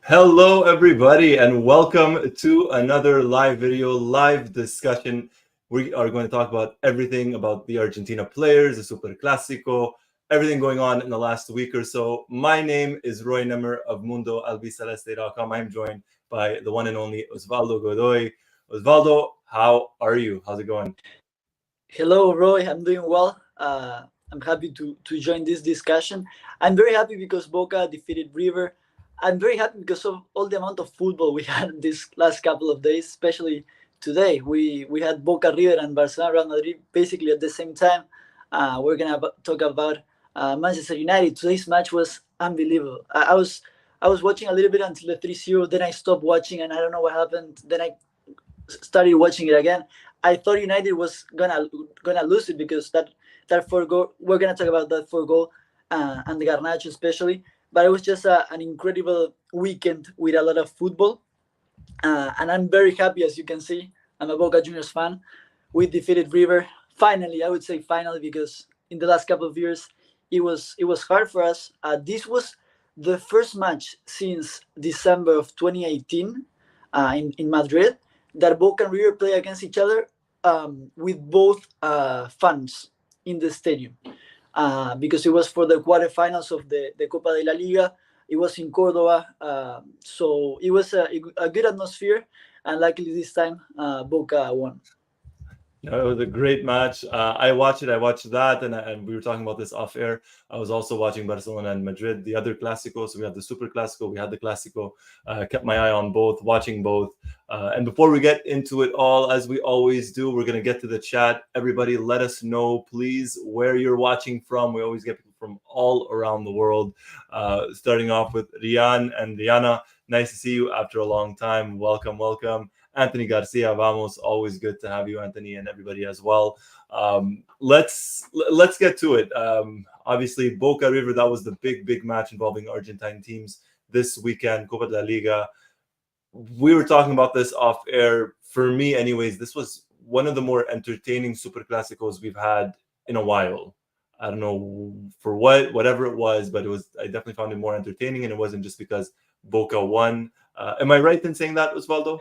Hello, everybody, and welcome to another live video, live discussion. We are going to talk about everything about the Argentina players, the Superclásico, everything going on in the last week or so. My name is Roy Nemmer of Mundo Albiceleste.com. I'm joined by the one and only Osvaldo Godoy. Osvaldo, how are you? How's it going? Hello, Roy. I'm doing well. I'm happy to join this discussion. I'm very happy because Boca defeated River. I'm very happy because of all the amount of football we had this last couple of days, especially today. We had Boca, River, and Barcelona, Real Madrid basically at the same time. We're gonna talk about Manchester United. Today's match was unbelievable. I was watching a little bit until the 3-0. Then I stopped watching, and I don't know what happened. Then I started watching it again. I thought United was gonna lose it because that 4 goal. We're gonna talk about that 4 goal and the Garnacho especially. But it was just an incredible weekend with a lot of football, and I'm very happy. As you can see, I'm a Boca Juniors fan. We defeated River finally. I would say finally because in the last couple of years it was hard for us. This was the first match since December of 2018 in Madrid that Boca and River play against each other with both fans in the stadium because it was for the quarterfinals of the Copa de la Liga. It was in Cordoba, so it was a good atmosphere, and luckily this time Boca won. No, it was a great match. I watched it. I watched that, and we were talking about this off air. I was also watching Barcelona and Madrid, the other Clásico. So we had the Superclásico, we had the Clásico. Kept my eye on both, watching both. And before we get into it all, as we always do, we're going to get to the chat. Everybody, let us know, please, where you're watching from. We always get people from all around the world. Starting off with Rian and Diana. Nice to see you after a long time. Welcome, welcome. Anthony Garcia, vamos. Always good to have you, Anthony, and everybody as well. Let's get to it. Obviously, Boca River, that was the big match involving Argentine teams this weekend, Copa de la Liga. We were talking about this off air. For me, anyways, this was one of the more entertaining Superclásicos we've had in a while. I don't know for whatever it was, but I definitely found it more entertaining, and it wasn't just because Boca won. Am I right in saying that, Osvaldo?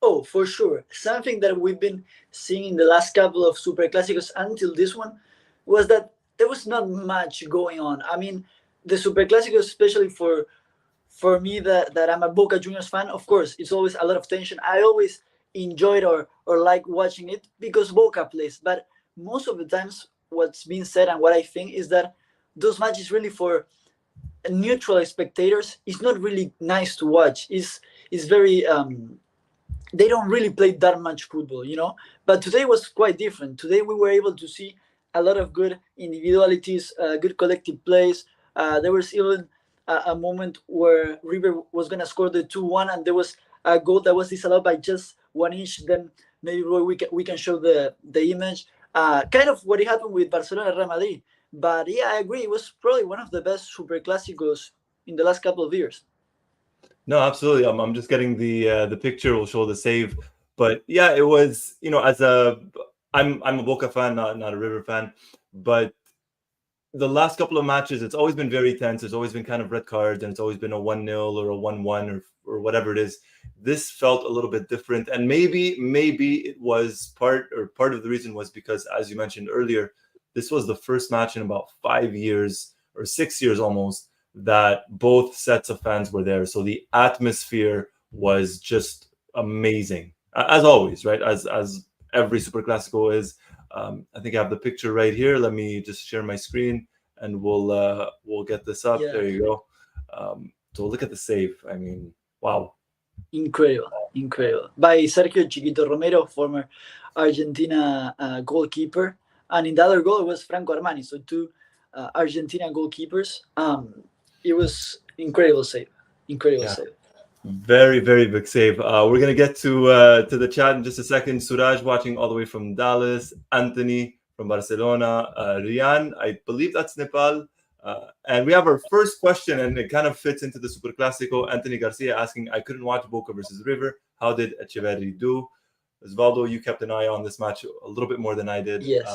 Oh, for sure. Something that we've been seeing in the last couple of Super Clásicos until this one was that there was not much going on. I mean, the Super Clásicos, especially for me that I'm a Boca Juniors fan, of course, it's always a lot of tension. I always enjoyed or like watching it because Boca plays. But most of the times, what's being said and what I think is that those matches really for neutral spectators, it's not really nice to watch. It's very they don't really play that much football. But today was quite different. Today we were able to see a lot of good individualities, good collective plays. There was even a moment where River was going to score the 2-1, and there was a goal that was disallowed by just 1 inch. Then maybe Roy, we can show the image. Kind of what happened with Barcelona and Real Madrid. But yeah, I agree. It was probably one of the best Super Clásicos in the last couple of years. No, absolutely. I'm just getting the picture. Will show the save, but yeah, it was. I'm a Boca fan, not a River fan, but the last couple of matches, it's always been very tense. There's always been kind of red cards, and it's always been a 1-0 or a 1-1 or whatever it is. This felt a little bit different, and maybe it was part of the reason was because, as you mentioned earlier, this was the first match in about 5 years or 6 years almost that both sets of fans were there. So the atmosphere was just amazing, as always, right? As every Superclásico is. I think I have the picture right here. Let me just share my screen, and we'll get this up. Yeah. There you go. So look at the save. I mean, wow. Incredible. By Sergio Chiquito Romero, former Argentina goalkeeper. And in the other goal, it was Franco Armani. So two Argentina goalkeepers. It was incredible save. Save. Very big save. We're gonna get to the chat in just a second. Suraj watching all the way from Dallas. Anthony from Barcelona. Rian, I believe that's Nepal. And we have our first question, and it kind of fits into the Superclásico. Anthony Garcia asking, I couldn't watch Boca versus River. How did Echeverri do? Osvaldo, you kept an eye on this match a little bit more than I did. Yes.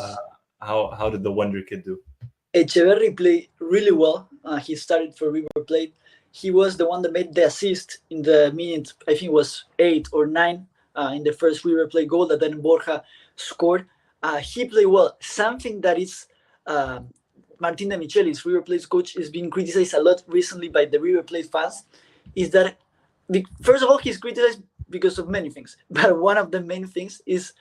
How did the Wonder Kid do? Echeverri played really well. He started for River Plate. he was the one that made the assist in the minute, I think it was 8 or 9, in the first River Plate goal that then Borja scored. He played well. Something that is Martin de Michelis, River Plate's coach, is being criticized a lot recently by the River Plate fans, is that, first of all, he's criticized because of many things, but one of the main things is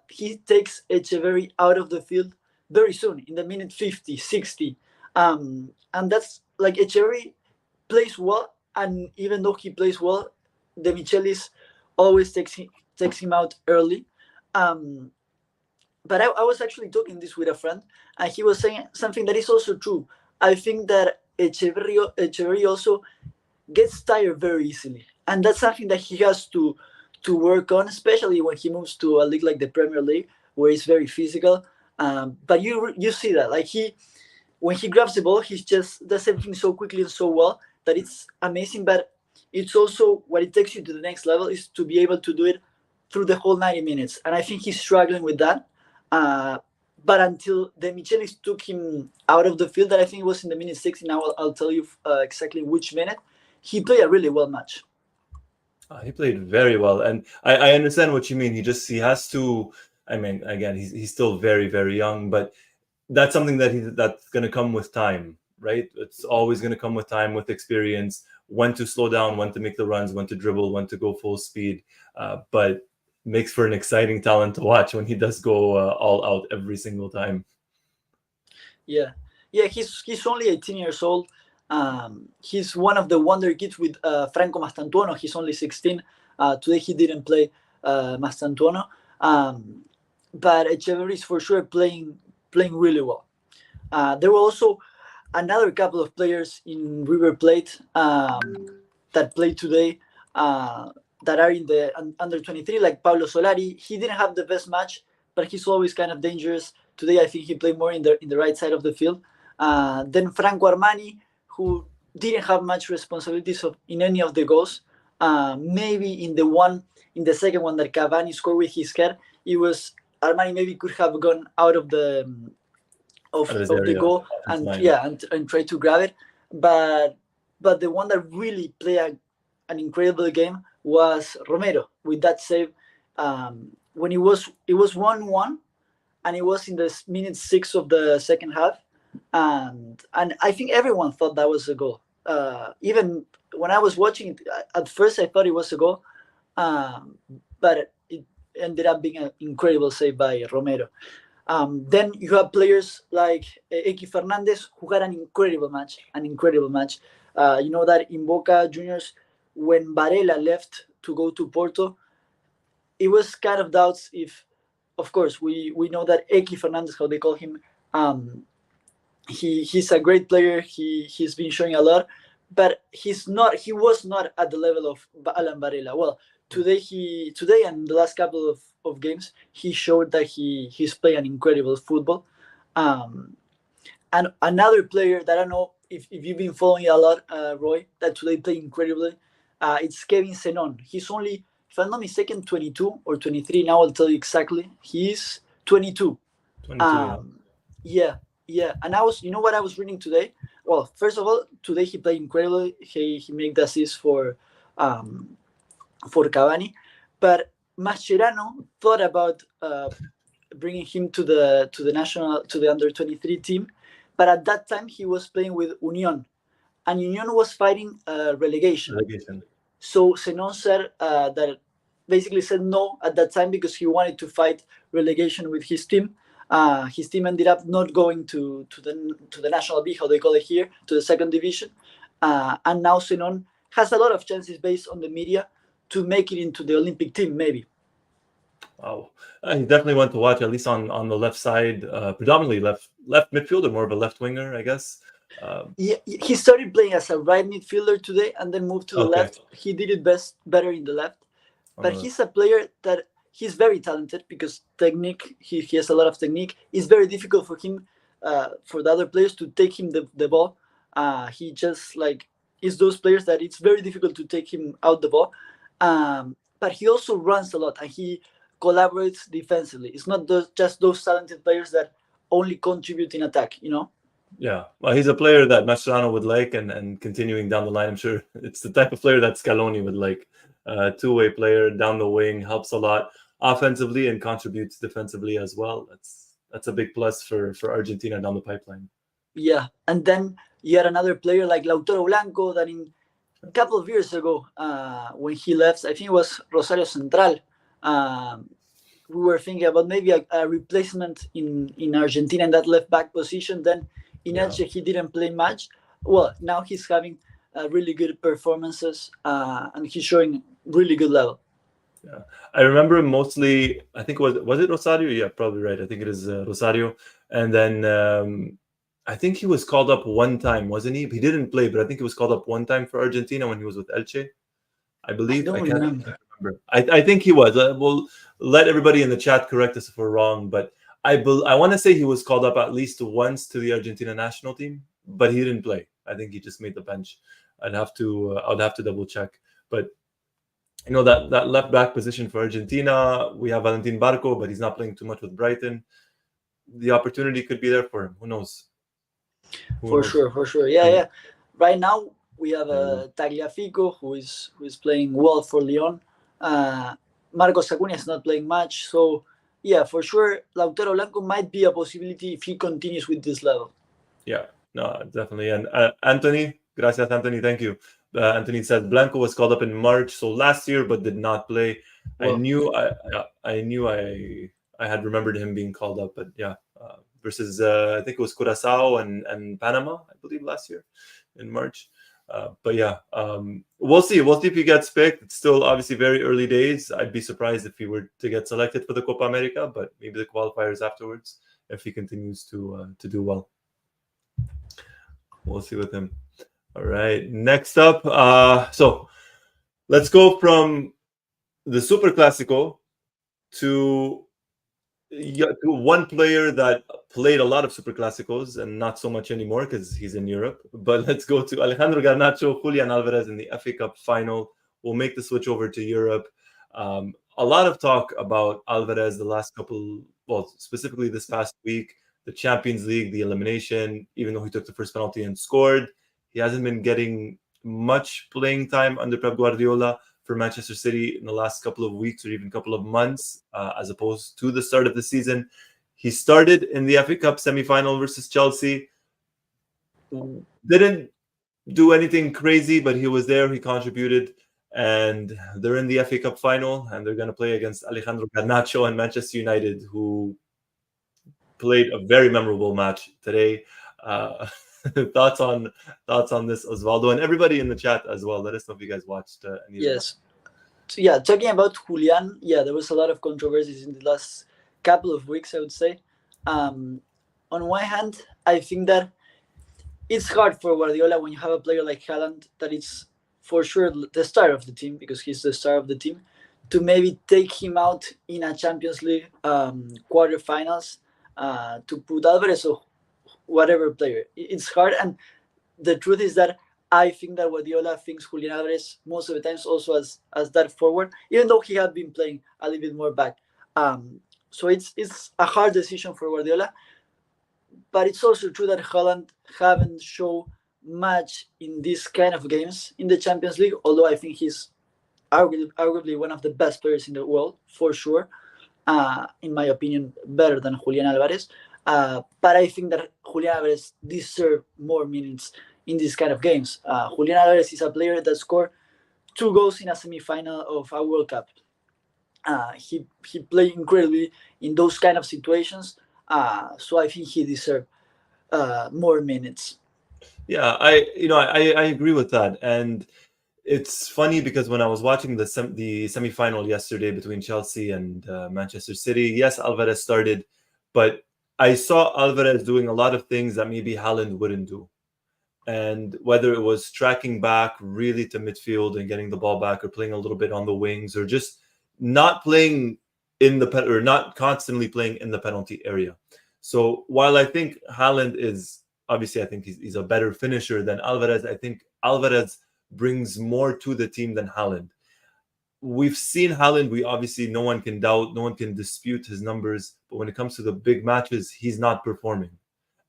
he takes Echeverri out of the field very soon, in the minute 50, 60. And that's like, Echeverri plays well, and even though he plays well, the Michelis always takes him out early. But I was actually talking this with a friend, and he was saying something that is also true. I think that Echeverri also gets tired very easily, and that's something that he has to work on, especially when he moves to a league like the Premier League, where it's very physical. But you see that, like, when he grabs the ball, he just does everything so quickly and so well that it's amazing. But it's also, what it takes you to the next level is to be able to do it through the whole 90 minutes, and I think he's struggling with that. But until the Michelis took him out of the field, that I think was in the minute 60. Now I'll tell you exactly which minute. He played a really well match. He played very well, and I understand what you mean. He has to. I mean, again, he's still very, very young, but that's something that's going to come with time, right? It's always going to come with time, with experience, when to slow down, when to make the runs, when to dribble, when to go full speed. But makes for an exciting talent to watch when he does go all out every single time. Yeah, he's only 18 years old. He's one of the wonder kids with Franco Mastantuono. He's only 16. Today he didn't play Mastantuono, but Echeverri is for sure playing really well. There were also another couple of players in River Plate that played today, that are in the under 23, like Pablo Solari. He didn't have the best match, but he's always kind of dangerous. Today I think he played more in the right side of the field. Then Franco Armani, who didn't have much responsibilities in any of the goals. Maybe in the second one that Cavani scored with his head, it was Armani maybe could have gone out of the goal and try to grab it. But the one that really played an incredible game was Romero with that save. When it was 1-1, and it was in the minute 6 of the second half, and I think everyone thought that was a goal. Even when I was watching it, at first I thought it was a goal, but it ended up being an incredible save by Romero. Then you have players like Eki Fernandez, who had an incredible match. You know that in Boca Juniors, when Varela left to go to Porto, it was kind of doubts if, of course, we know that Eki Fernandez, how they call him, he's a great player. He's been showing a lot, but he was not at the level of Alan Varela. Well, today and the last couple of games, he showed that he's playing incredible football. And another player that I don't know if you've been following a lot, Roy, that today played incredibly, it's Kevin Zenon. He's only, if I'm not mistaken, 22 or 23. Now I'll tell you exactly. He's 22. 22. Yeah. And you know what I was reading today? Well, first of all, today he played incredibly. He made the assist for Cavani, but Mascherano thought about bringing him to the under 23 team, but at that time he was playing with Union, and Union was fighting relegation. So Zenon said that basically said no at that time because he wanted to fight relegation with his team. His team ended up not going to the National B, how they call it here, to the second division, and now Zenon has a lot of chances based on the media to make it into the Olympic team, maybe. Wow, he definitely went to watch, at least on the left side, predominantly left midfielder, more of a left winger, I guess. He started playing as a right midfielder today, and then moved to the left. He did it better in the left, but he's a player that he's very talented because technique. He has a lot of technique. It's very difficult for him, for the other players to take him the ball. He just is those players that it's very difficult to take him out the ball. But he also runs a lot, and he collaborates defensively. It's not just those talented players that only contribute in attack, you know? Yeah, well, he's a player that Mascherano would like, and continuing down the line, I'm sure it's the type of player that Scaloni would like. Two-way player down the wing, helps a lot offensively and contributes defensively as well. That's a big plus for Argentina down the pipeline. Yeah, and then you had another player like Lautaro Blanco that in a couple of years ago, when he left, I think it was Rosario Central. We were thinking about maybe a replacement in Argentina in that left back position. Then in Yeah. Elche he didn't play much. Well, now he's having really good performances, and he's showing really good level. Yeah, I remember him mostly. I think was it Rosario? Yeah, probably right. I think it is Rosario. And then I think he was called up one time, wasn't he? He didn't play, but I think he was called up one time for Argentina when he was with Elche. I I believe. don't Can't remember. remember. I think he was. We'll let everybody in the chat correct us if we're wrong, but I want to say he was called up at least once to the Argentina national team, but he didn't play. I think he just made the bench. I'd have to double check, but that left back position for Argentina, we have Valentin Barco, but he's not playing too much with Brighton. The opportunity could be there for him. Who knows? For sure. Yeah. Right now we have Tagliafico who is playing well for Lyon. Marcos Acuna is not playing much, so yeah, for sure Lautaro Blanco might be a possibility if he continues with this level. Yeah, no, definitely. And Anthony, gracias, Anthony. Thank you. Anthony said Blanco was called up in March, so last year, but did not play. Well, I knew I had remembered him being called up, but yeah, versus I think it was Curacao and Panama, I believe, last year in March. But yeah, we'll see. We'll see if he gets picked. It's still obviously very early days. I'd be surprised if he were to get selected for the Copa America, but maybe the qualifiers afterwards if he continues to do well. We'll see with him. All right. Next up, so let's go from the Superclásico to one player that played a lot of Superclásicos and not so much anymore because he's in Europe. But let's go to Alejandro Garnacho, Julián Álvarez in the FA Cup final. We'll make the switch over to Europe. A lot of talk about Álvarez the last specifically this past week, the Champions League, the elimination, even though he took the first penalty and scored. He hasn't been getting much playing time under Pep Guardiola for Manchester City in the last couple of weeks or even couple of months, as opposed to the start of the season. He started in the FA Cup semi-final versus Chelsea. Didn't do anything crazy, but he was there. He contributed. And they're in the FA Cup final, and they're going to play against Alejandro Garnacho and Manchester United, who played a very memorable match today. Thoughts on this, Osvaldo, and everybody in the chat as well. Let us know if you guys watched any of Yes. So yeah, talking about Julián, yeah, there was a lot of controversies in the last couple of weeks, I would say. On one hand, I think that it's hard for Guardiola when you have a player like Haaland that is for sure the star of the team, because he's the star of the team, to maybe take him out in a Champions League quarterfinals to put Alvarez or whatever player. It's hard, and the truth is that I think that Guardiola thinks Julián Álvarez most of the times also as that forward, even though he had been playing a little bit more back. So it's a hard decision for Guardiola, but it's also true that Haaland haven't shown much in these kind of games in the Champions League, although I think he's arguably one of the best players in the world, for sure. In my opinion, better than Julián Álvarez. But I think that Julián Álvarez deserves more minutes in these kind of games. Julián Álvarez is a player that scored 2 goals in a semi-final of a World Cup. He played incredibly in those kind of situations. So I think he deserves more minutes. Yeah, I agree with that, and it's funny because when I was watching the semi-final yesterday between Chelsea and Manchester City, yes, Alvarez started, but I saw Alvarez doing a lot of things that maybe Haaland wouldn't do. And whether it was tracking back really to midfield and getting the ball back, or playing a little bit on the wings, or just not playing or not constantly playing in the penalty area. So while I think Haaland is obviously, I think he's a better finisher than Alvarez, I think Alvarez brings more to the team than Haaland. We've seen Haaland, no one can doubt, no one can dispute his numbers, but when it comes to the big matches, he's not performing.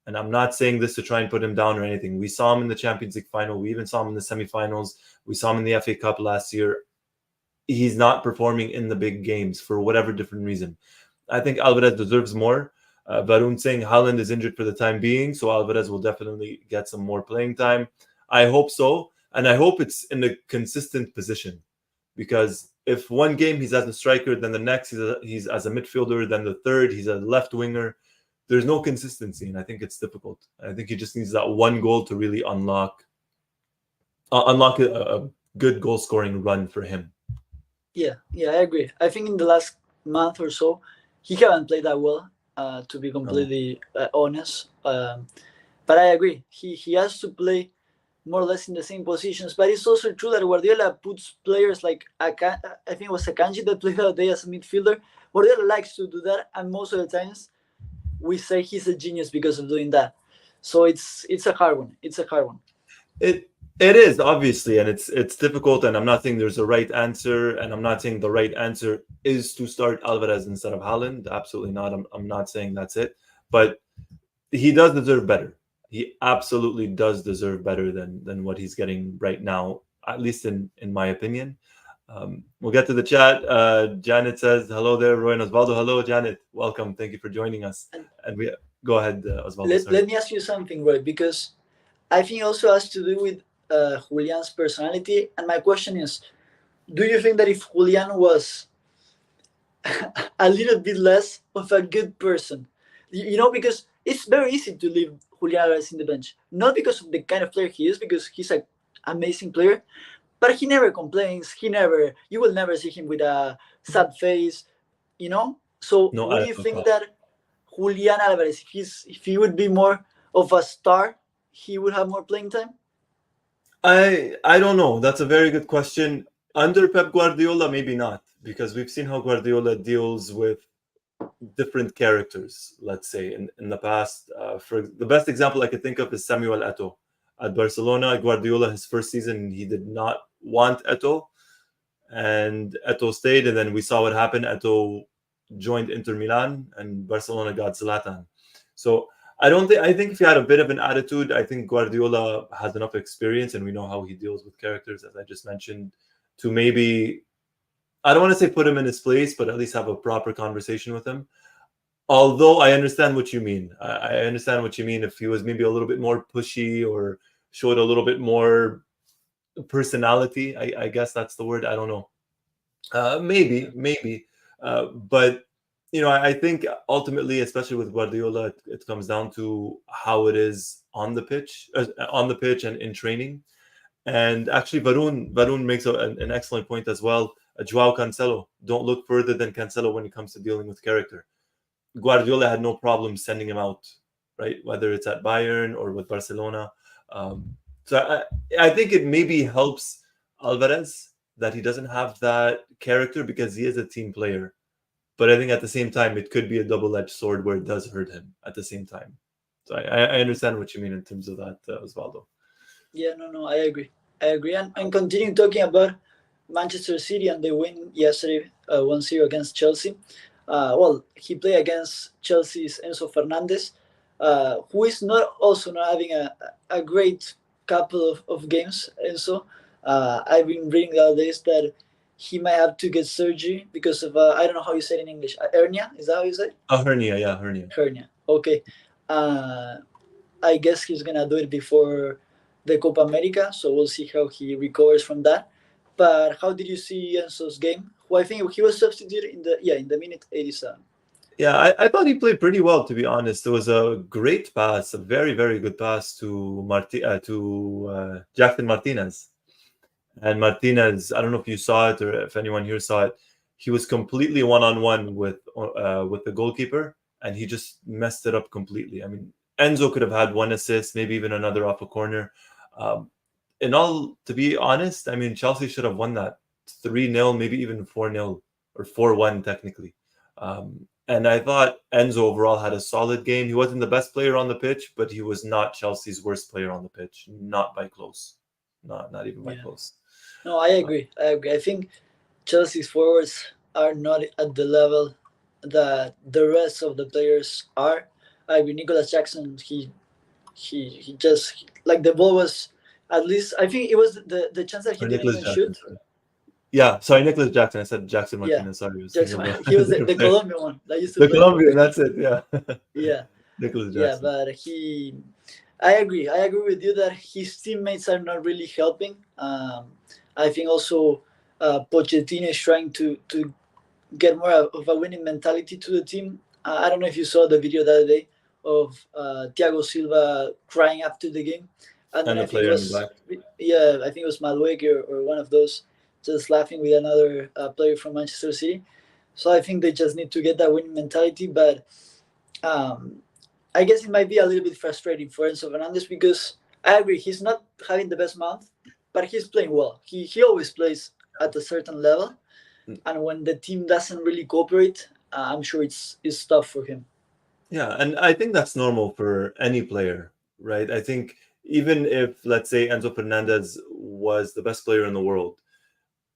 And I'm not saying this to try and put him down or anything. We saw him in the Champions League final. We even saw him in the semifinals. We saw him in the FA Cup last year. He's not performing in the big games for whatever different reason. I think Alvarez deserves more. Varun saying Haaland is injured for the time being, so Alvarez will definitely get some more playing time. I hope so, and I hope it's in a consistent position, because if one game he's as a striker, then the next he's as a midfielder, then the third he's a left winger. There's no consistency, and I think it's difficult. I think he just needs that one goal to really unlock a good goal scoring run for him. Yeah, I agree. I think in the last month or so, he haven't played that well. To be completely honest, but I agree. He has to play more or less in the same positions. But it's also true that Guardiola puts players like I think it was Akanji that played the other day as a midfielder. Guardiola likes to do that, and most of the times we say he's a genius because of doing that. So it's a hard one. It's a hard one. It is, obviously, and it's difficult, and I'm not saying there's a right answer, and I'm not saying the right answer is to start Alvarez instead of Haaland. Absolutely not. I'm not saying that's it, but he does deserve better. He absolutely does deserve better than what he's getting right now, at least in my opinion. We'll get to the chat. Janet says, hello there, Roy and Osvaldo. Hello, Janet. Welcome. Thank you for joining us. And we go ahead, Osvaldo. Let me ask you something, Roy, because I think it also has to do with Julian's personality. And my question is, do you think that if Julian was a little bit less of a good person, because it's very easy to leave Julian Álvarez in the bench, not because of the kind of player he is, because he's an amazing player, but he never complains. You will never see him with a sad face, So No, would you think that Julián Álvarez, if he would be more of a star, he would have more playing time? I don't know. That's a very good question. Under Pep Guardiola, maybe not, because we've seen how Guardiola deals with different characters, let's say, in the past. For the best example I could think of is Samuel Eto'o. At Barcelona, Guardiola, his first season, he did not want Eto'o, and Eto'o stayed, and then we saw what happened. Eto'o joined Inter Milan, and Barcelona got Zlatan. So I think if he had a bit of an attitude, I think Guardiola has enough experience, and we know how he deals with characters, as I just mentioned, to maybe, I don't want to say put him in his place, but at least have a proper conversation with him. Although I understand what you mean. I understand what you mean. If he was maybe a little bit more pushy or showed a little bit more personality, I guess that's the word. I don't know. Maybe. But I think ultimately, especially with Guardiola, it comes down to how it is on the pitch and in training. And actually, Varun makes an excellent point as well. Joao Cancelo, don't look further than Cancelo when it comes to dealing with character. Guardiola had no problem sending him out, right? Whether it's at Bayern or with Barcelona. So I think it maybe helps Alvarez that he doesn't have that character because he is a team player. But I think at the same time, it could be a double-edged sword where it does hurt him at the same time. So I understand what you mean in terms of that, Osvaldo. Yeah, no, I agree. And continuing talking about Manchester City and the win yesterday, 1-0 against Chelsea. He played against Chelsea's Enzo Fernandez, who is not having a great couple of games. Enzo, I've been reading the other days that he might have to get surgery because of I don't know how you say it in English. Hernia, is that how you say it? Hernia, yeah, hernia. Hernia. Okay. I guess he's gonna do it before the Copa America, so we'll see how he recovers from that. But how did you see Enzo's game? Who I think he was substituted in the minute 87. Yeah, I thought he played pretty well, to be honest. It was a great pass, a very, very good pass to Jackson Martinez. And Martinez, I don't know if you saw it or if anyone here saw it, he was completely one-on-one with the goalkeeper, and he just messed it up completely. I mean, Enzo could have had one assist, maybe even another off a corner. To be honest, I mean, Chelsea should have won that 3-0, maybe even 4-0 or 4-1 technically. And I thought Enzo overall had a solid game. He wasn't the best player on the pitch, but he was not Chelsea's worst player on the pitch. Not by close. Not even by close. No, I agree. I think Chelsea's forwards are not at the level that the rest of the players are. with Nicholas Jackson, he just like the ball was at least I think it was the chance that he Or didn't Nicholas even Jackson. shoot. Sorry. Yeah, sorry, Nicholas Jackson. I said Jackson Yeah, Martinez. Sorry, I was thinking Jackson. of He was a the player. Colombian one that used to The play. Colombian. That's it. Yeah, Yeah, Nicholas yeah, Jackson. but I agree. I agree with you that his teammates are not really helping. I think also Pochettino is trying to get more of a winning mentality to the team. I don't know if you saw the video the other day of Thiago Silva crying after the game, and then And I the think it player in the was back. I think it was Madueke or one of those just laughing with another player from Manchester City. So I think they just need to get that winning mentality, but um, I guess it might be a little bit frustrating for Enzo Fernandez because I agree he's not having the best month, but he's playing well. He always plays at a certain level, and when the team doesn't really cooperate, I'm sure it's tough for him. Yeah, and I think that's normal for any player, right? I think even if, let's say, Enzo Fernandez was the best player in the world,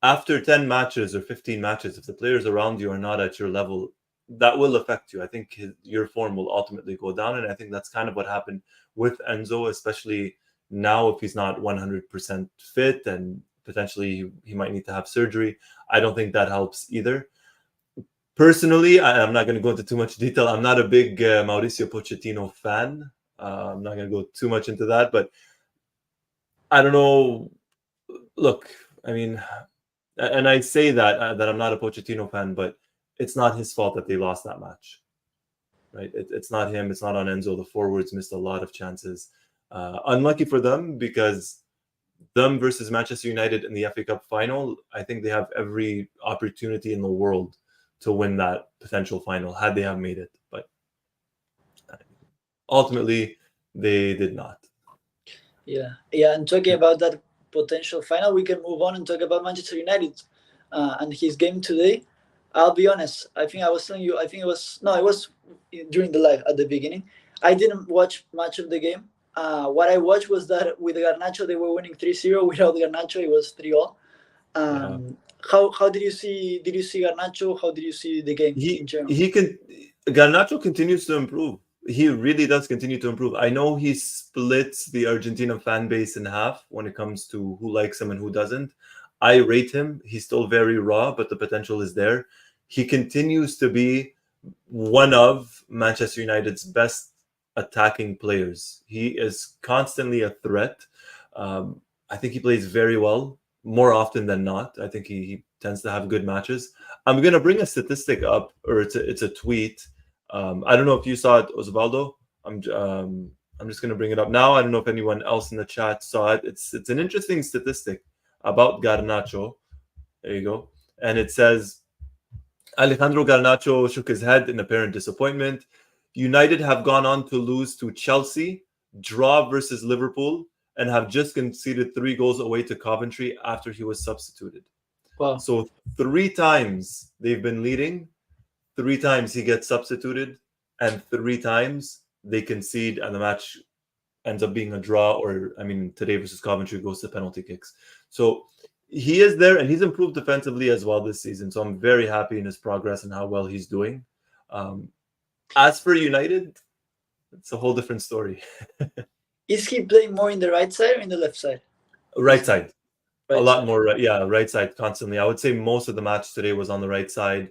after 10 matches or 15 matches, if the players around you are not at your level, that will affect you. I think your form will ultimately go down. And I think that's kind of what happened with Enzo, especially now if he's not 100% fit and potentially he might need to have surgery. I don't think that helps either. Personally, I'm not going to go into too much detail. I'm not a big Mauricio Pochettino fan. I'm not going to go too much into that, but I don't know. Look, I mean, and I say that I'm not a Pochettino fan, but it's not his fault that they lost that match, right? It's not him. It's not on Enzo. The forwards missed a lot of chances. Unlucky for them because them versus Manchester United in the FA Cup final, I think they have every opportunity in the world to win that potential final had they have made it, but ultimately they did not. Yeah. And talking about that potential final, we can move on and talk about Manchester United and his game today. I'll be honest. I think I was telling you. I think it was no, it was during the live at the beginning. I didn't watch much of the game. What I watched was that with Garnacho they were winning 3-0. Without Garnacho it was 3-all. Yeah. How did you see Garnacho? How did you see the game in general? He can Garnacho continues to improve. He really does continue to improve. I know he splits the Argentina fan base in half when it comes to who likes him and who doesn't. I rate him. He's still very raw, but the potential is there. He continues to be one of Manchester United's best attacking players. He is constantly a threat. I think he plays very well more often than not. I think he tends to have good matches. I'm gonna bring a statistic up, or it's a tweet. I don't know if you saw it, Osvaldo. I'm just gonna bring it up now. I don't know if anyone else in the chat saw it. It's an interesting statistic about Garnacho. There you go, and it says Alejandro Garnacho shook his head in apparent disappointment. United have gone on to lose to Chelsea, draw versus Liverpool, and have just conceded 3 goals away to Coventry after he was substituted. Wow. So 3 times they've been leading, 3 times he gets substituted, and 3 times they concede and the match ends up being a draw, or I mean today versus Coventry goes to penalty kicks. So he is there and he's improved defensively as well this season. So I'm very happy in his progress and how well he's doing. As for United, it's a whole different story. Is he playing more in the right side or in the left side? Right side. Right A lot side. more, right side constantly. I would say most of the match today was on the right side.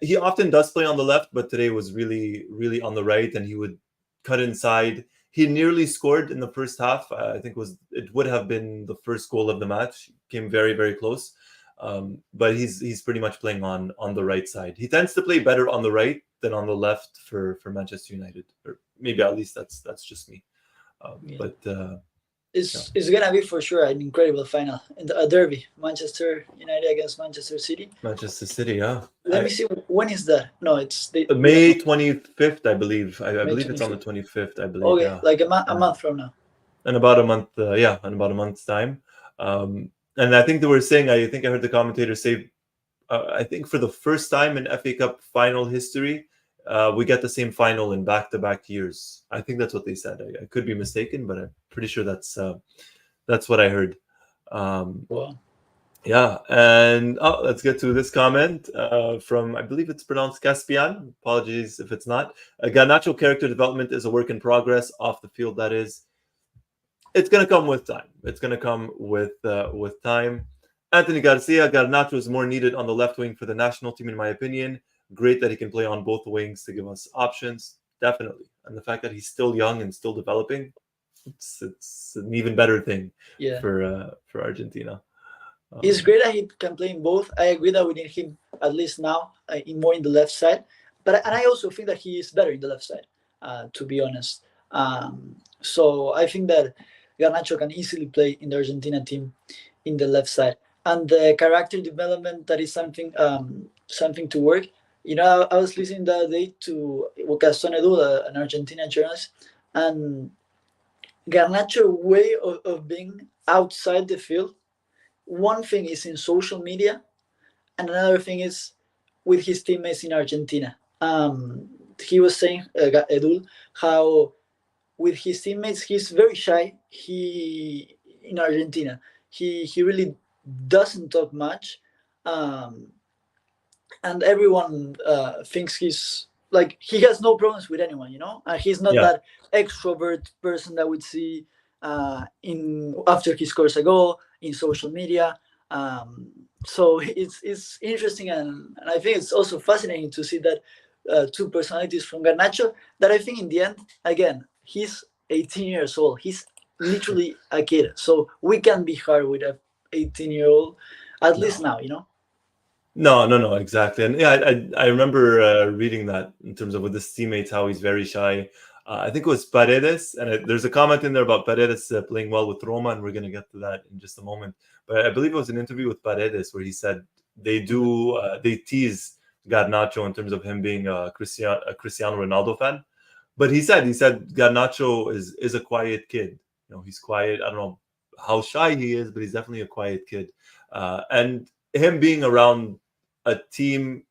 He often does play on the left, but today was really, really on the right, and he would cut inside. He nearly scored in the first half. I think it would have been the first goal of the match. Came very, very close. But he's pretty much playing on the right side. He tends to play better on the right than on the left for Manchester United, or maybe at least that's just me. But It's gonna be for sure an incredible final in a derby, Manchester United against Manchester City. Manchester City, yeah. Let me see, when is that? No, it's May 25th, I believe. I May believe it's on the 25th. 25th, I believe. Okay, Yeah. like a month from now. In about a month, in about a month's time. And I think they were saying, I think I heard the commentator say, I think for the first time in FA Cup final history, we get the same final in back-to-back years. I think that's what they said. I could be mistaken, but I'm pretty sure that's what I heard. Wow. Yeah, and let's get to this comment from, I believe it's pronounced Caspian. Apologies if it's not. Garnacho character development is a work in progress off the field. That is, it's going to come with time. It's going to come with time. Anthony Garcia, Garnacho is more needed on the left wing for the national team, in my opinion. Great that he can play on both wings to give us options, definitely. And the fact that he's still young and still developing, it's an even better thing Yeah, for Argentina. it's great that he can play in both. I agree that we need him at least now more in the left side, and I also think that he is better in the left side. To be honest, so I think that Garnacho can easily play in the Argentina team in the left side, and the character development, that is something to work. You know, I was listening the other day to Gastón Edu, an Argentinian journalist, and Garnacho way of being outside the field. One thing is in social media, and another thing is with his teammates in Argentina. He was saying, Edul, how with his teammates he's very shy. He in Argentina, he really doesn't talk much, um, and everyone thinks he's like he has no problems with anyone, you know. He's not Yeah, that extrovert person that would see in after he scores a goal in social media. So it's interesting, and I think it's also fascinating to see that two personalities from Garnacho. That I think in the end, again, he's 18 years old. He's literally a kid. So we can be hard with a 18-year-old, at least no. now, you know. No, exactly. And yeah, I remember reading that in terms of with his teammates, how he's very shy. I think it was Paredes, and there's a comment in there about Paredes playing well with Roma, and we're going to get to that in just a moment. But I believe it was an interview with Paredes where he said they tease Garnacho in terms of him being a Cristiano Ronaldo fan. But he said Garnacho is a quiet kid. You know, he's quiet. I don't know how shy he is, but he's definitely a quiet kid. And him being around a team,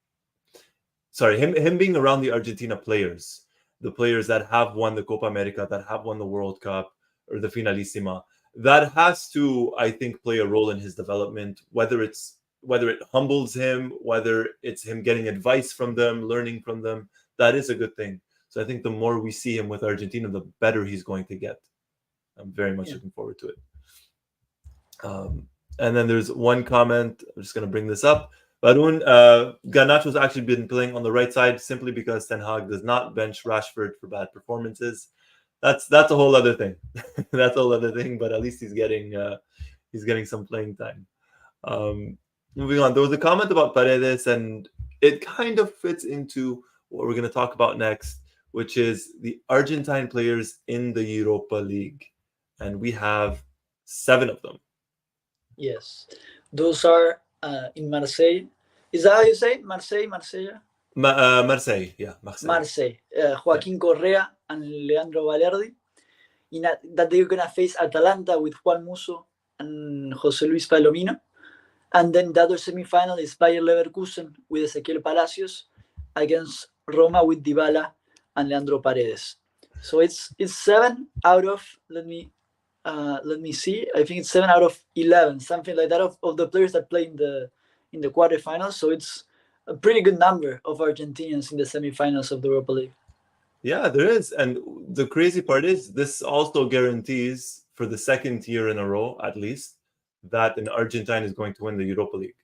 sorry, him being around the Argentina players, the players that have won the Copa America, that have won the World Cup or the Finalissima, that has to, I think, play a role in his development. Whether it humbles him, whether it's him getting advice from them, learning from them, that is a good thing. So I think the more we see him with Argentina, the better he's going to get. I'm very much Yeah. looking forward to it. And then there's one comment. I'm just going to bring this up. Barun, Garnacho's actually been playing on the right side simply because Ten Hag does not bench Rashford for bad performances. That's a whole other thing. That's a whole other thing. But at least he's getting some playing time. Moving on, there was a comment about Paredes, and it kind of fits into what we're going to talk about next, which is the Argentine players in the Europa League, and we have 7 of them. Yes, those are in Marseille. Is that how you say it? Marseille? Marseille, yeah, Marseille. Marseille. Joaquín Correa and Leandro Valerdi. That they're gonna face Atalanta with Juan Musso and José Luis Palomino. And then the other semifinal is Bayer Leverkusen with Ezequiel Palacios against Roma with Dybala and Leandro Paredes. So it's 7 out of let me see. I think it's 7 out of 11, something like that, of the players that play in the quarterfinals. So it's a pretty good number of Argentinians in the semifinals of the Europa League. Yeah, there is. And the crazy part is this also guarantees for the second year in a row, at least, that an Argentine is going to win the Europa League.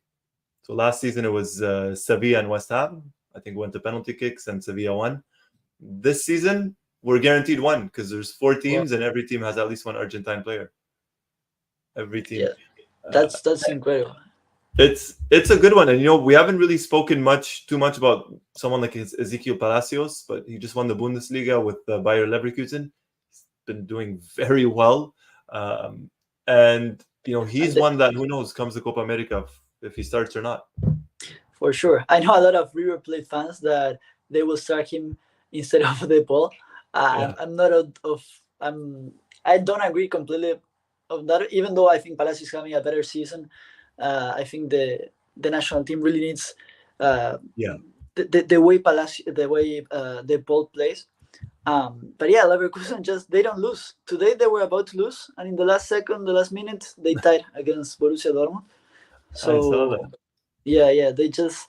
So last season it was Sevilla and West Ham. I think went to penalty kicks and Sevilla won. This season we're guaranteed one because there's 4 teams and every team has at least one Argentine player. Every team. Yeah, that's incredible. It's a good one, and we haven't really spoken too much about someone like Ezequiel Palacios, but he just won the Bundesliga with Bayer Leverkusen. He's been doing very well, and he's one that who knows comes to Copa America if he starts or not. For sure, I know a lot of River Plate fans that they will start him instead of De Paul. I'm not I don't agree completely of that, even though I think Palacios is having a better season. I think the national team really needs the way De Paul plays. But yeah, Leverkusen they don't lose. Today they were about to lose, and in the last minute they tied against Borussia Dortmund. I saw So that. yeah, they just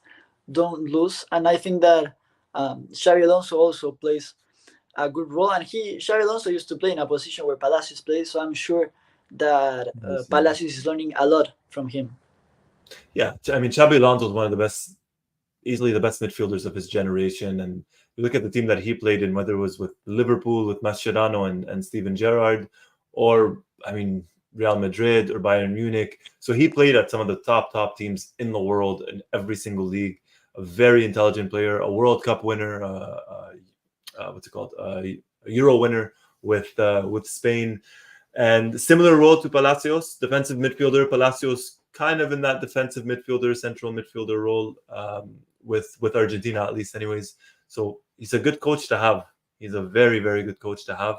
don't lose, and I think that Xabi Alonso also plays a good role, and Xabi Alonso used to play in a position where Palacios plays, so I'm sure that Palacios is learning a lot from him. Yeah, I mean, Xabi Alonso is one of the best, easily the best midfielders of his generation. And you look at the team that he played in, whether it was with Liverpool, with Mascherano and Steven Gerrard, or, I mean, Real Madrid or Bayern Munich. So he played at some of the top teams in the world in every single league. A very intelligent player, a World Cup winner, what's it called? A Euro winner with Spain. And similar role to Palacios, defensive midfielder. Palacios kind of in that defensive midfielder, central midfielder role with Argentina, at least anyways. So he's a good coach to have. He's a very, very good coach to have.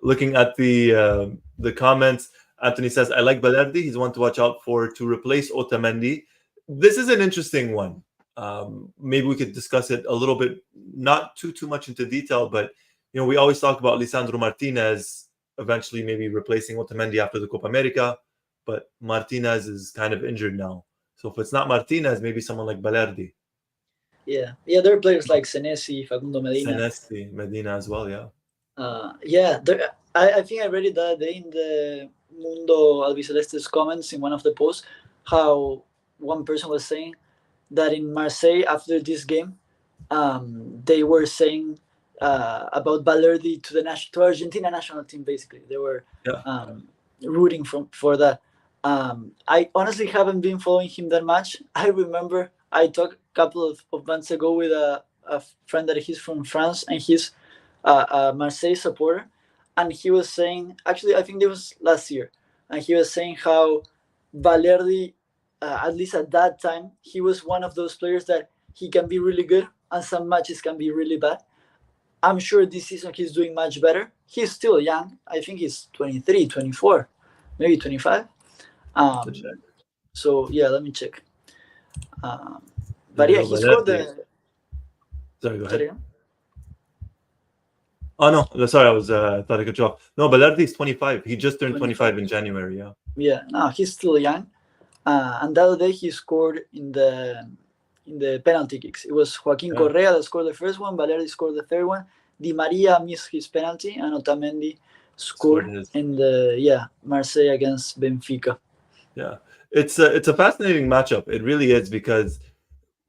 Looking at the comments, Anthony says, I like Balerdi. He's one to watch out for to replace Otamendi. This is an interesting one. Maybe we could discuss it a little bit, not too much into detail, but you know, we always talk about Lisandro Martinez eventually maybe replacing Otamendi after the Copa America, but Martinez is kind of injured now. So if it's not Martinez, maybe someone like Balerdi. Yeah, there are players like Senesi, Facundo Medina. Senesi, Medina as well, yeah. I think I read it that day in the Mundo Albiceleste's comments in one of the posts, how one person was saying that in Marseille after this game, they were saying about Balerdi to Argentina national team. Basically, they were rooting for that. I honestly haven't been following him that much. I remember I talked a couple of months ago with a friend that he's from France, and he's a Marseille supporter, and he was saying, actually I think it was last year, and he was saying how Balerdi, at least at that time, he was one of those players that he can be really good and some matches can be really bad. I'm sure this season he's doing much better. He's still young. I think he's 23, 24, maybe 25. So yeah, let me check. But yeah, he scored the. Sorry, go ahead. Oh no, sorry, I was thought I could drop. No, Balerdi is 25. He just turned 25 in January. Yeah. Yeah, no, he's still young. And the other day he scored in the penalty kicks. It was Joaquin Correa that scored the first one. Balerdi scored the third one. Di Maria missed his penalty, and Otamendi scored in the Marseille against Benfica. Yeah, it's a fascinating matchup. It really is, because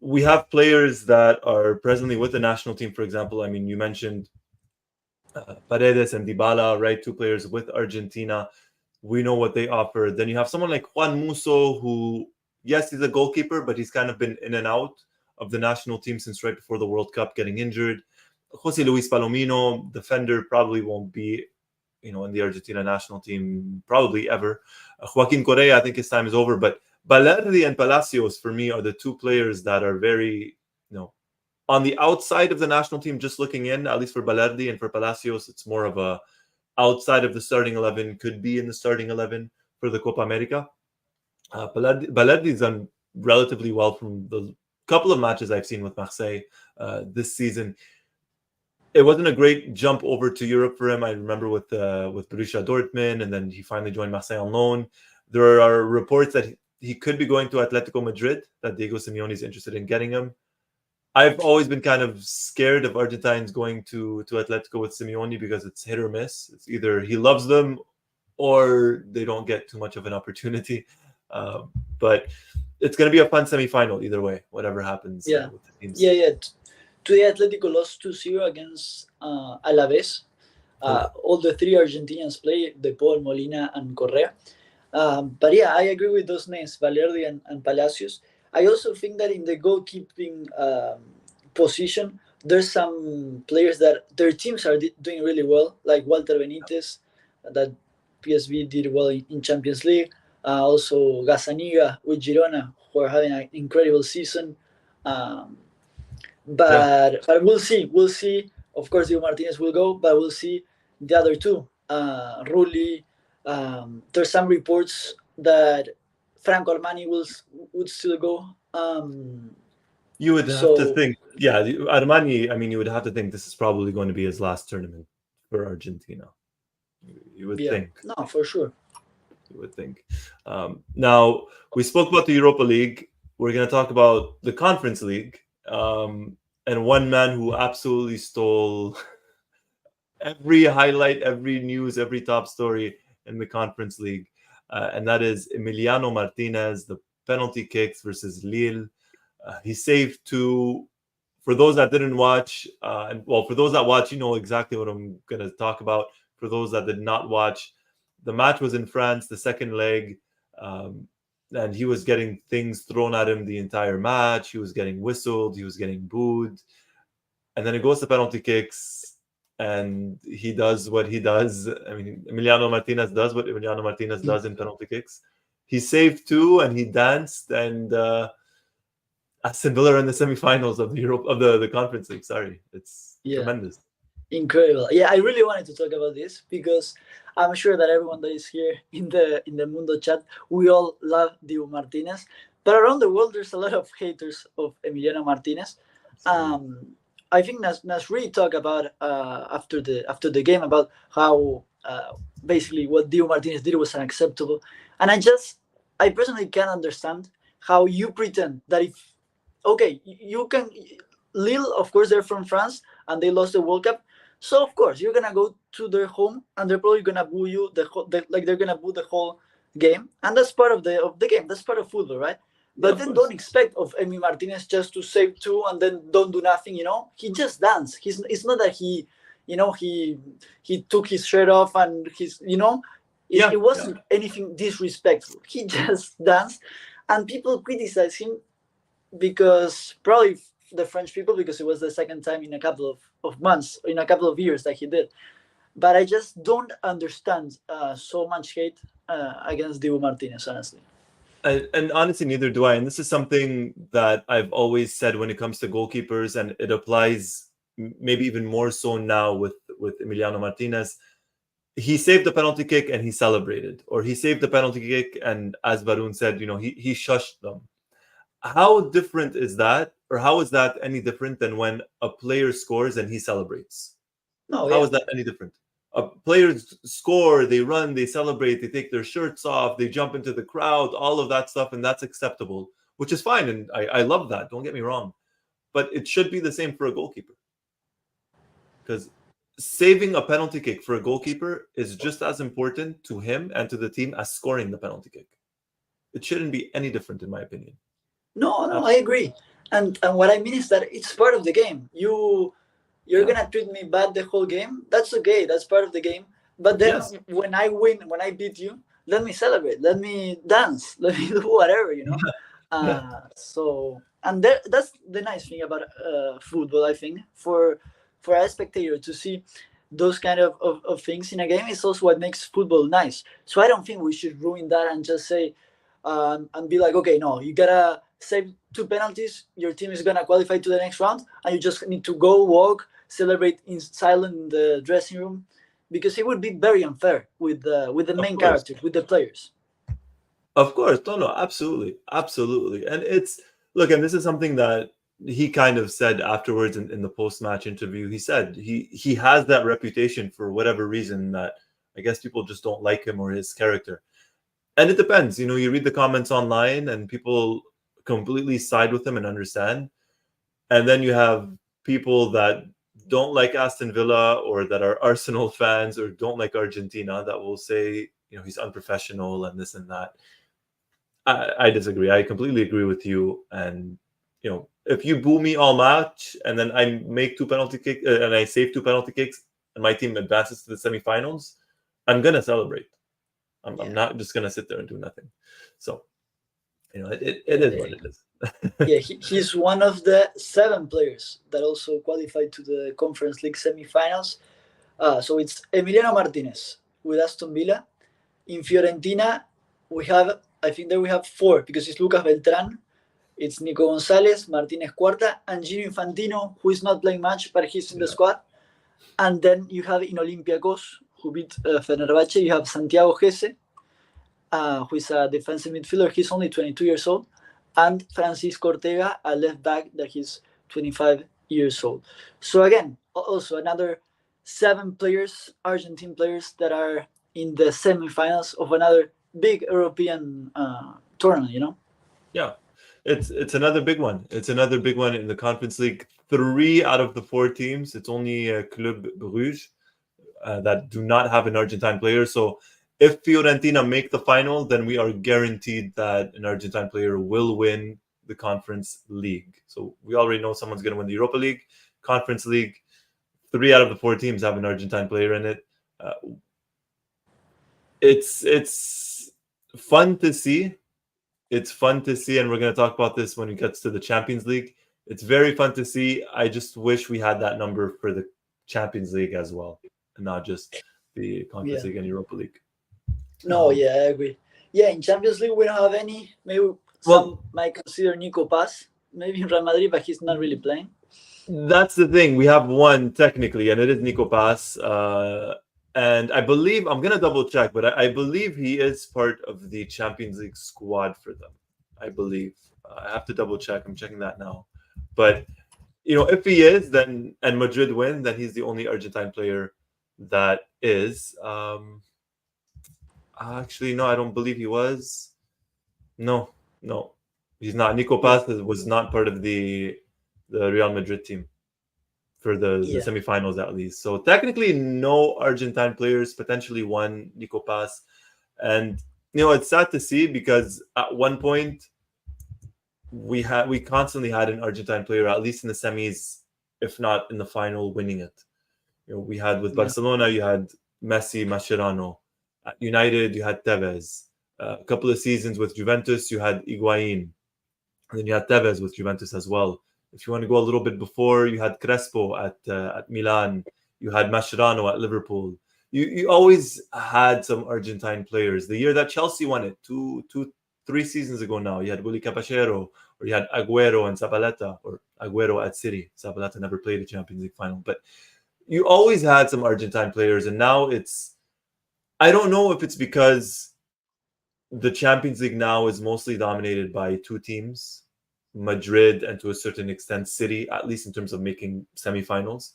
we have players that are presently with the national team. For example, I mean, you mentioned Paredes and Dybala, right? Two players with Argentina. We know what they offer. Then you have someone like Juan Musso, who, yes, he's a goalkeeper, but he's kind of been in and out of the national team since right before the World Cup, getting injured. Jose Luis Palomino, defender, probably won't be, you know, in the Argentina national team probably ever. Joaquin Correa, I think his time is over. But Balerdi and Palacios, for me, are the two players that are very, you know, on the outside of the national team, just looking in. At least for Balerdi, and for Palacios, it's more of a outside of the starting 11, could be in the starting 11 for the Copa America. Balerdi's done relatively well from the couple of matches I've seen with Marseille this season. It wasn't a great jump over to Europe for him. I remember with Borussia Dortmund, and then he finally joined Marseille on loan. There are reports that he could be going to Atletico Madrid, that Diego Simeone is interested in getting him. I've always been kind of scared of Argentines going to Atletico with Simeone, because it's hit or miss. It's either he loves them or they don't get too much of an opportunity. But it's going to be a fun semifinal either way, whatever happens. With the teams. Today, Atletico lost 2-0 against Alaves. All the three Argentinians play, De Paul, Molina, and Correa. But yeah, I agree with those names, Balerdi and Palacios. I also think that in the goalkeeping position, there's some players that their teams are doing really well, like Walter Benitez, that PSV did well in Champions League. Also Gazzaniga with Girona, who are having an incredible season. But we'll see. We'll see. Of course, Diego Martinez will go, but we'll see the other two. Rulli. There's some reports that Franco Armani would still go. You would have to think, Armani. I mean, you would have to think this is probably going to be his last tournament for Argentina. You would think. No, for sure. You would think. Now, we spoke about the Europa League. We're going to talk about the Conference League. And one man who absolutely stole every highlight, every news, every top story in the Conference League. And that is Emiliano Martinez, the penalty kicks versus Lille. He saved two. For those that didn't watch, and well, for those that watch, you know exactly what I'm going to talk about. For those that did not watch, the match was in France, the second leg, and he was getting things thrown at him the entire match. He was getting whistled, he was getting booed, and then it goes to penalty kicks, and he does what he does. I mean, Emiliano Martinez does what Emiliano Martinez does in penalty kicks. He saved two, and he danced, and Aston Villa are in the semifinals of the the Conference League. Sorry, it's tremendous. Incredible. Yeah, I really wanted to talk about this because I'm sure that everyone that is here in the Mundo chat, we all love Dibu Martinez. But around the world, there's a lot of haters of Emiliano Martinez. I think Nasri talked about after the game about how basically what Dibu Martinez did was unacceptable, and I personally can't understand how you pretend that if you can. Lille, of course, they're from France and they lost the World Cup, so of course you're gonna go to their home and they're probably gonna boo you they're gonna boo the whole game, and that's part of the game. That's part of football, right? But then don't expect of Emi Martinez just to save two and then don't do nothing. He just danced. It's not that he took his shirt off and it wasn't anything disrespectful. He just danced, and people criticize him because probably the French people, because it was the second time in a couple of months, in a couple of years that he did. But I just don't understand so much hate against Dibu Martinez, honestly. And honestly, neither do I. And this is something that I've always said when it comes to goalkeepers, and it applies maybe even more so now with Emiliano Martinez. He saved the penalty kick and he celebrated, or he saved the penalty kick and, as Varun said, he shushed them. How different is that, or how is that any different than when a player scores and he celebrates? How is that any different? Players score, they run, they celebrate, they take their shirts off, they jump into the crowd, all of that stuff, and that's acceptable, which is fine, and I love that, don't get me wrong. But it should be the same for a goalkeeper. Because saving a penalty kick for a goalkeeper is just as important to him and to the team as scoring the penalty kick. It shouldn't be any different, in my opinion. No, I agree. And what I mean is that it's part of the game. You're gonna treat me bad the whole game. That's okay. That's part of the game. But then when I win, when I beat you, let me celebrate. Let me dance. Let me do whatever. So, and that's the nice thing about football. I think for a spectator to see those kind of things in a game is also what makes football nice. So I don't think we should ruin that and just say and be like, okay, no, you gotta save two penalties. Your team is gonna qualify to the next round, and you just need to go walk, celebrate in silence in the dressing room, because it would be very unfair with the main characters, with the players. Of course, no, absolutely. And and this is something that he kind of said afterwards in the post-match interview. He said he has that reputation for whatever reason that I guess people just don't like him or his character. And it depends. You read the comments online and people completely side with him and understand. And then you have people that don't like Aston Villa or that are Arsenal fans or don't like Argentina that will say, he's unprofessional and this and that. I disagree. I completely agree with you. And, if you boo me all match and then I make two penalty kicks and I save two penalty kicks and my team advances to the semifinals, I'm going to celebrate. I'm not just going to sit there and do nothing. So, it is what it is. He's one of the 7 players that also qualified to the Conference League semifinals. So it's Emiliano Martinez with Aston Villa. In Fiorentina, I think we have 4, because it's Lucas Beltran, it's Nico Gonzalez, Martinez Cuarta, and Gino Infantino, who is not playing much, but he's in the squad. And then you have in Olympiacos, who beat Fenerbahce, you have Santiago Gese, who is a defensive midfielder. He's only 22 years old. And Francisco Ortega, a left back, that he's 25 years old. So again, also another 7 players, Argentine players, that are in the semifinals of another big European tournament, you know. Yeah, it's another big one. It's another big one in the Conference League. 3 out of the 4 teams. It's only Club Bruges that do not have an Argentine player. So if Fiorentina make the final, then we are guaranteed that an Argentine player will win the Conference League. So we already know someone's going to win the Europa League, Conference League. 3 out of the 4 teams have an Argentine player in it. It's fun to see. It's fun to see, and we're going to talk about this when it gets to the Champions League. It's very fun to see. I just wish we had that number for the Champions League as well, and not just the Conference League and Europa League. No, yeah, I agree. Yeah, in Champions League we don't have any. Maybe some might consider Nico Paz, maybe in Real Madrid, but he's not really playing. That's the thing. We have one technically, and it is Nico Paz. And I believe, I'm going to double check, but I believe he is part of the Champions League squad for them. I believe. I have to double check. I'm checking that now. But, if he is, then, and Madrid win, then he's the only Argentine player that is. Actually, no, I don't believe he was. No, he's not. Nico Paz was not part of the Real Madrid team for the semifinals, at least. So technically no Argentine players, potentially one, Nico Paz. And it's sad to see, because at one point we constantly had an Argentine player, at least in the semis, if not in the final, winning it. We had with Barcelona, you had Messi, Mascherano. At United, you had Tevez. A couple of seasons with Juventus, you had Higuain. And then you had Tevez with Juventus as well. If you want to go a little bit before, you had Crespo at Milan. You had Mascherano at Liverpool. You always had some Argentine players. The year that Chelsea won it, 3 seasons ago now, you had Willy Caballero, or you had Agüero and Zabaleta, or Agüero at City. Zabaleta never played a Champions League final. But you always had some Argentine players, and now I don't know if it's because the Champions League now is mostly dominated by 2 teams, Madrid and to a certain extent City, at least in terms of making semifinals.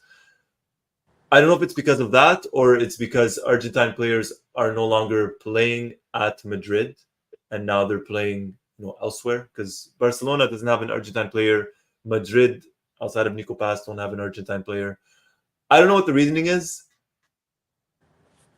I don't know if it's because of that, or it's because Argentine players are no longer playing at Madrid and now they're playing elsewhere, because Barcelona doesn't have an Argentine player. Madrid, outside of Nico Paz, don't have an Argentine player. I don't know what the reasoning is.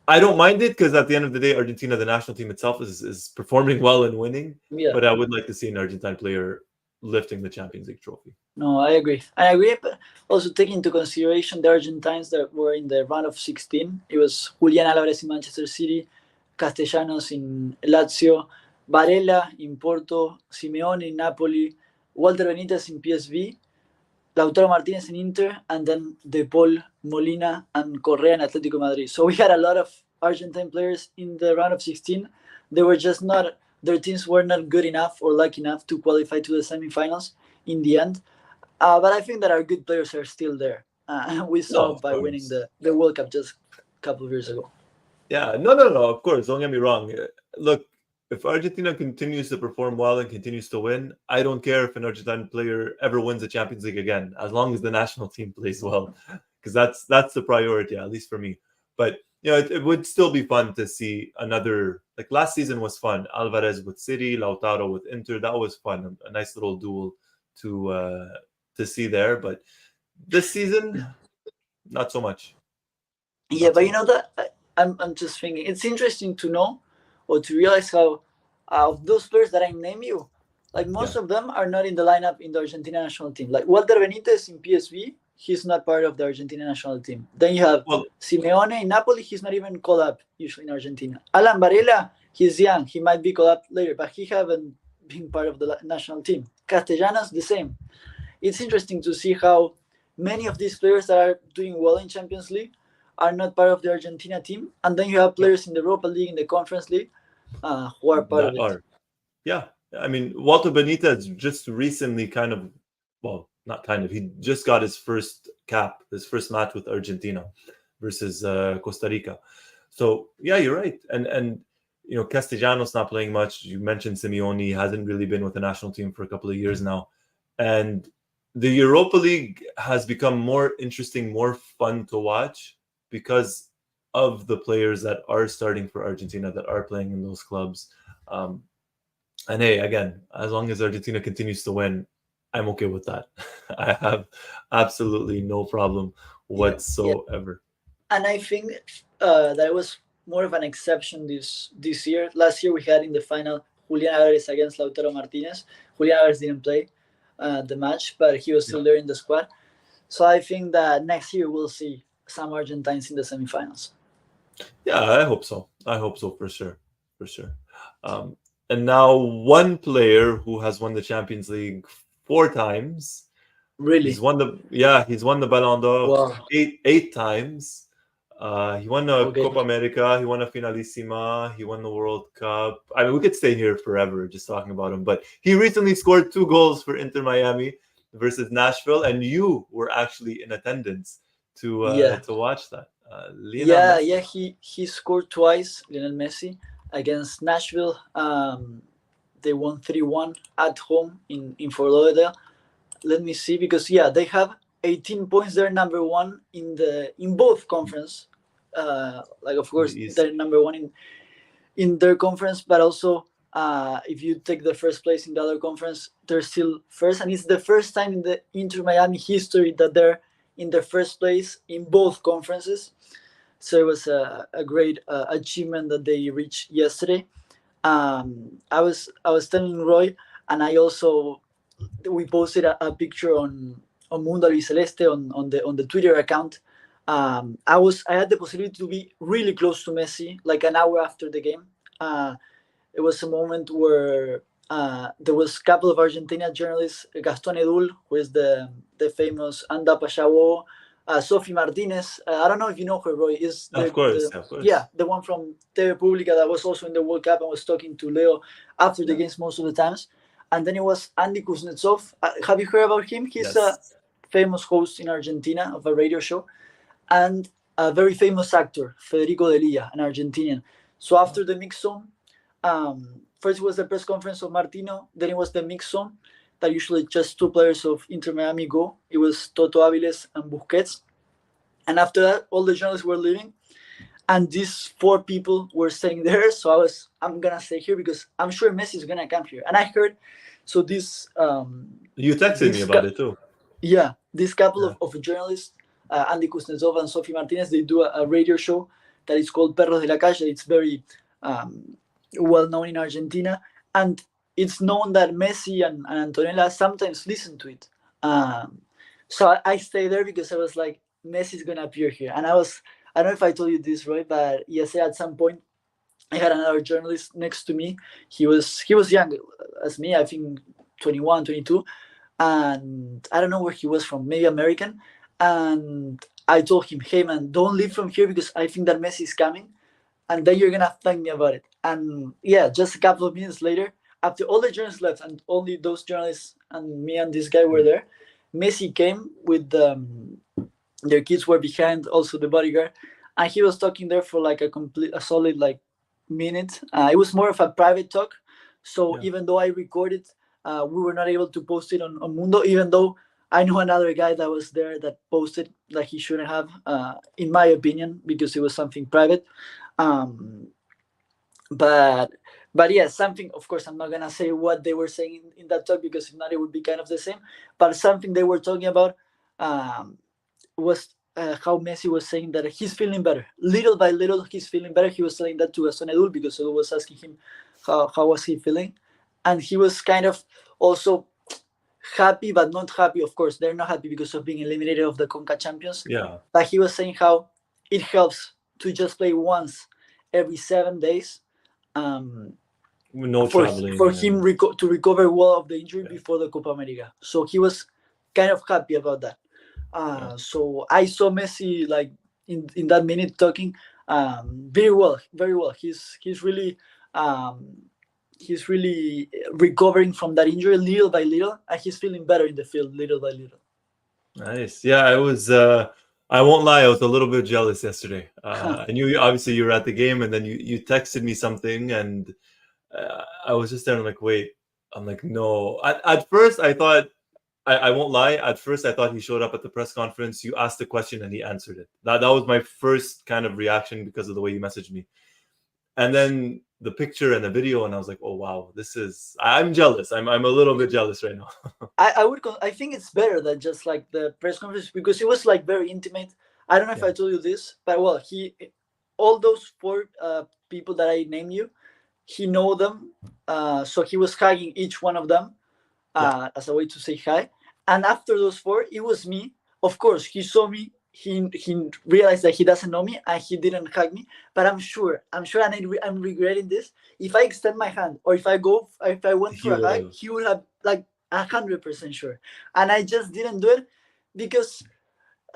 I don't mind it, because at the end of the day, Argentina, the national team itself, is performing well and winning. Yeah. But I would like to see an Argentine player lifting the Champions League trophy. No, I agree. But also taking into consideration the Argentines that were in the round of 16. It was Julián Álvarez in Manchester City, Castellanos in Lazio, Varela in Porto, Simeone in Napoli, Walter Benitez in PSV, Lautaro Martinez in Inter, and then De Paul, Molina, and Correa in Atletico Madrid. So we had a lot of Argentine players in the round of 16. They were just not, their teams were not good enough or lucky enough to qualify to the semifinals in the end. But I think that our good players are still there. We saw by winning the World Cup just a couple of years ago. Yeah, no, of course. Don't get me wrong. Look, if Argentina continues to perform well and continues to win, I don't care if an Argentine player ever wins the Champions League again, as long as the national team plays well, because that's the priority, at least for me. But it would still be fun to see another, like last season was fun. Alvarez with City, Lautaro with Inter, that was fun. A nice little duel to see there. But this season, not so much. Yeah, but that I'm just thinking it's interesting to know or to realize how of those players that I name you, like most of them are not in the lineup in the Argentina national team. Like Walter Benitez in PSV, he's not part of the Argentina national team. Then you have Simeone in Napoli, he's not even called up usually in Argentina. Alan Varela, he's young, he might be called up later, but he haven't been part of the national team. Castellanos, the same. It's interesting to see how many of these players that are doing well in Champions League are not part of the Argentina team, and then you have players in the Europa League, in the Conference League, who are part of it. Yeah, I mean, Walter Benitez just recently he just got his first cap, his first match with Argentina versus Costa Rica. So yeah, you're right, and Castellanos not playing much. You mentioned Simeone hasn't really been with the national team for a couple of years now, and the Europa League has become more interesting, more fun to watch, because of the players that are starting for Argentina, that are playing in those clubs. And hey, again, as long as Argentina continues to win, I'm okay with that. I have absolutely no problem whatsoever. And I think that was more of an exception this year. Last year we had in the final Julián Álvarez against Lautaro Martinez. Julián Álvarez didn't play the match, but he was still there in the squad. So I think that next year we'll see some Argentines in the semifinals. Yeah, I hope so. I hope so for sure. For sure. And now one player who has won the Champions League 4 times. Really? He's won the Ballon d'Or Wow. eight times. He won the Okay. Copa America. He won a Finalissima. He won the World Cup. I mean, we could stay here forever just talking about him. But he recently scored 2 goals for Inter Miami versus Nashville, and you were actually in attendance to watch that. Lionel Messi. He scored twice. Lionel Messi against Nashville. They won 3-1 at home in Fort Lauderdale. Let me see, because they have 18 points. They're number 1 in both conference. Of course they're number 1 in their conference, but also if you take the first place in the other conference, they're still first, and it's the first time in the Inter Miami history that they're in the first place in both conferences. So it was a great achievement that they reached yesterday. I was telling Roy, and we posted a picture on Mundo Albiceleste on the Twitter account. I had the possibility to be really close to Messi, like an hour after the game. It was a moment where there was a couple of Argentina journalists, Gaston Edul, who is the famous Anda Payabo, Sophie Martinez. I don't know if you know her, Roy. Of course. Yeah, the one from TV Pública that was also in the World Cup and was talking to Leo after the games most of the times. And then it was Andy Kuznetsov. Have you heard about him? He's a famous host in Argentina of a radio show, and a very famous actor, Federico Delilla, an Argentinian. So after the mix zone, first it was the press conference of Martino, then it was the mix zone that usually just 2 players of Inter Miami go. It was Toto Aviles and Busquets. And after that, all the journalists were leaving, and these 4 people were staying there. So I'm gonna stay here because I'm sure Messi is gonna come here. And I heard, so this you texted me about it too. Yeah, this couple of journalists, Andy Kuznetsov and Sophie Martinez, they do a radio show that is called Perros de la Calle. It's very well known in Argentina, and it's known that Messi and Antonella sometimes listen to it. So I stayed there because I was like, Messi's gonna appear here. And I don't know if I told you this, Roy, but yesterday at some point I had another journalist next to me. He was young as me, I think 21, 22, and I don't know where he was from, maybe American. And I told him, hey man, don't leave from here because I think that Messi is coming, and then you're gonna thank me about it. And just a couple of minutes later, after all the journalists left and only those journalists and me and this guy were there, Messi came with their kids were behind, also the bodyguard, and he was talking there for like a solid like minute. It was more of a private talk, so even though I recorded, we were not able to post it on Mundo, even though I know another guy that was there that posted that he shouldn't have, in my opinion, because it was something private. But yeah, something, of course, I'm not gonna say what they were saying in that talk, because if not, it would be kind of the same. But something they were talking about was how Messi was saying that he's feeling better. Little by little, he's feeling better. He was telling that to Gaston Edul, because Edul was asking him how was he feeling. And he was kind of also happy, but not happy. Of course, they're not happy because of being eliminated of the Conca Champions. Yeah. But he was saying how it helps to just play once every 7 days. No traveling. For him to recover well of the injury before the Copa America. So he was kind of happy about that. So I saw Messi like in that minute talking very well. He's really recovering from that injury little by little, and he's feeling better in the field little by little. Nice. Yeah, I was. I won't lie, I was a little bit jealous yesterday. I knew obviously you were at the game, and then you texted me something, and I was just there. And I'm like, wait. I'm like, no. At first, I thought I won't lie. At first, I thought he showed up at the press conference. You asked a question and he answered it. That was my first kind of reaction because of the way you messaged me. And then the picture and the video, and I was like, oh wow, I'm jealous. I'm a little bit jealous right now. I think it's better than just like the press conference, because it was like very intimate. I don't know if I told you this, but well, all those four people that I named you, he know them. So he was hugging each one of them as a way to say hi. And after those four, it was me. Of course, he saw me. He realized that he doesn't know me and he didn't hug me. But I'm sure, and I'm regretting this. If I extend my hand or if I went for a hug, he would have, like, 100% sure. And I just didn't do it because,